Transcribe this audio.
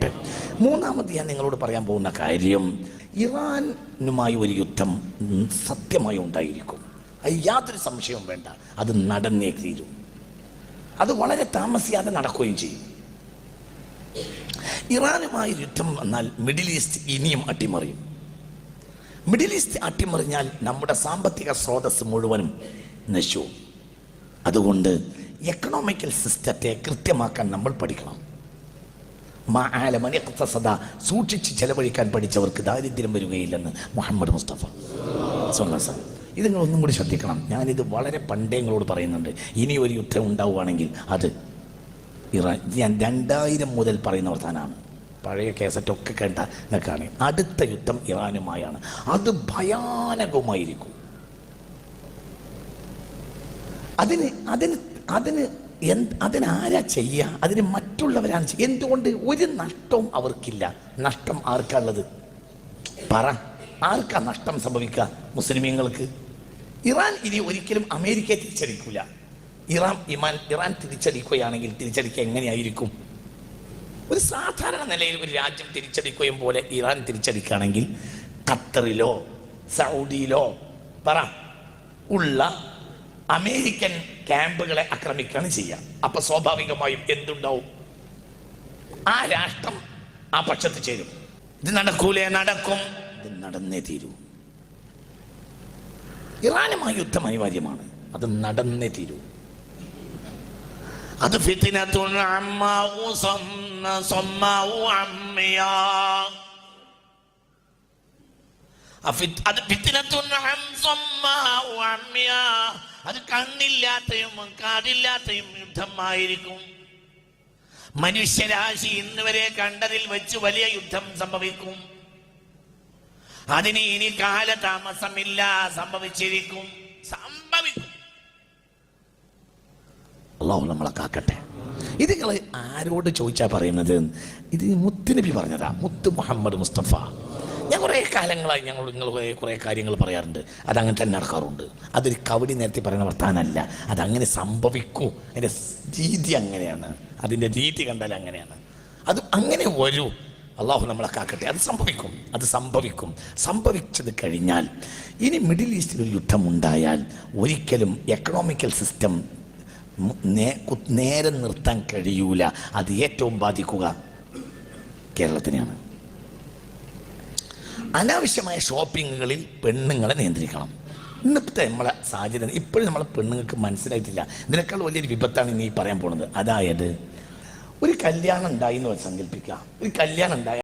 കാക്കട്ടെ. മൂന്നാമത് ഞാൻ നിങ്ങളോട് പറയാൻ പോകുന്ന കാര്യം, ഇറാനുമായി ഒരു യുദ്ധം സത്യമായി ഉണ്ടായിരിക്കും. അത് യാതൊരു സംശയവും വേണ്ട. അത് നടന്നേ തീരും. അത് വളരെ താമസിയാതെ നടക്കുകയും ചെയ്യും. ഇറാനുമായി യുദ്ധം വന്നാൽ മിഡിൽ ഈസ്റ്റ് ഇനിയും അട്ടിമറിയും. മിഡിൽ ഈസ്റ്റ് അട്ടിമറിഞ്ഞാൽ നമ്മുടെ സാമ്പത്തിക സ്രോതസ് മുഴുവനും നശിച്ചു. അതുകൊണ്ട് എക്കണോമിക്കൽ സിസ്റ്റത്തെ കൃത്യമാക്കാൻ നമ്മൾ പഠിക്കണം. സൂക്ഷിച്ച് ചെലവഴിക്കാൻ പഠിച്ചവർക്ക് ദാരിദ്ര്യം വരികയില്ലെന്ന് മുഹമ്മദ് മുസ്തഫ സ്വല്ലല്ലാഹു. ഇത് നിങ്ങൾ ഒന്നും കൂടി ശ്രദ്ധിക്കണം. ഞാനിത് വളരെ പണ്ടേ നിങ്ങളോട് പറയുന്നുണ്ട്. ഇനി ഒരു യുദ്ധം ഉണ്ടാവുകയാണെങ്കിൽ അത് ഇറാൻ. ഞാൻ 2000 മുതൽ പറയുന്ന വർത്താനാണ്. പഴയ കേസറ്റൊക്കെ കേട്ട നിൽക്കുകയാണ്. അടുത്ത യുദ്ധം ഇറാനുമായാണ്. അത് ഭയാനകമായിരിക്കും. അതിനാരാ ചെയ്യുക? അതിന് മറ്റുള്ളവരാണ് ചെയ്യുക. എന്തുകൊണ്ട്? ഒരു നഷ്ടവും അവർക്കില്ല. നഷ്ടം ആർക്കുള്ളത്? പറ, ആർക്കാ നഷ്ടം സംഭവിക്കുക? മുസ്ലിമീങ്ങൾക്ക്. ഇറാൻ ഇനി ഒരിക്കലും അമേരിക്കയെ തിരിച്ചടിക്കൂല. ഇറാൻ തിരിച്ചടിക്കുകയാണെങ്കിൽ തിരിച്ചടിക്കുക എങ്ങനെയായിരിക്കും? ഒരു സാധാരണ നിലയിൽ ഒരു രാജ്യം തിരിച്ചടിക്കുകയും പോലെ ഇറാൻ തിരിച്ചടിക്കുകയാണെങ്കിൽ ഖത്തറിലോ സൗദിയിലോ പറ ഉള്ള അമേരിക്കൻ ക്യാമ്പുകളെ ആക്രമിക്കുകയാണ് ചെയ്യുക. അപ്പൊ സ്വാഭാവികമായും എന്തുണ്ടാവും? ആ രാഷ്ട്രം ആ പക്ഷത്ത് ചേരും. ഇത് നടക്കൂലേ? നടക്കും. ഇത് നടന്നേ തീരൂ. ഇറാനുമായി യുദ്ധം അനിവാര്യമാണ്. അത് നടന്നേ തീരൂ. അത് ഫിത്നത്തുൻ അമ്മാഉ സമ്മാഉ അമ്മിയാ. അത് കണ്ണില്ലാത്തയും കാതില്ലാത്തയും യുദ്ധമായിരിക്കും. മനുഷ്യരാശി ഇന്ന് വരെ കണ്ടതിൽ വെച്ച് വലിയ യുദ്ധം സംഭവിക്കും. അതിന് ഇനി കാലതാമസമില്ല. സംഭവിച്ചിരിക്കും. അല്ലാഹു നമ്മളെ കാക്കട്ടെ. ഇത് നിങ്ങൾ ആരോട് ചോദിച്ചാ പറയുന്നത്? ഇത് മുത്തുനബി പറഞ്ഞതാ. മുത്ത് മുഹമ്മദ് മുസ്തഫ. ഞാൻ കുറേ കാലങ്ങളായി നിങ്ങൾ കുറേ കാര്യങ്ങൾ പറയാറുണ്ട്. അതങ്ങനെ തന്നെ നടക്കാറുണ്ട്. അതൊരു കവടി നേരത്തെ പറയുന്ന വർത്താനല്ല. അതങ്ങനെ സംഭവിക്കൂ. അതിൻ്റെ രീതി അങ്ങനെയാണ്. അതിൻ്റെ രീതി കണ്ടാൽ അങ്ങനെയാണ്. അത് അങ്ങനെ വരൂ. അള്ളാഹു നമ്മളെ കാക്കട്ടെ. അത് സംഭവിക്കും. അത് സംഭവിക്കും. സംഭവിച്ചത് കഴിഞ്ഞാൽ ഇനി മിഡിൽ ഈസ്റ്റിൽ ഒരു യുദ്ധം ഉണ്ടായാൽ ഒരിക്കലും എക്കണോമിക്കൽ സിസ്റ്റം നേരെ നിർത്താൻ കഴിയൂല. അത് ഏറ്റവും ബാധിക്കുക കേരളത്തിനെയാണ്. അനാവശ്യമായ ഷോപ്പിങ്ങുകളിൽ പെണ്ണുങ്ങളെ നിയന്ത്രിക്കണം. ഇന്നത്തെ നമ്മളെ സാഹചര്യം ഇപ്പോഴും നമ്മളെ പെണ്ണുങ്ങൾക്ക് മനസ്സിലായിട്ടില്ല. ഇതിനേക്കാൾ വലിയൊരു വിപത്താണ് ഇനി പറയാൻ പോകുന്നത്. അതായത് ഒരു കല്യാണം ഉണ്ടായി എന്ന് സങ്കല്പിക്കുക. ഒരു കല്യാണം ഉണ്ടായ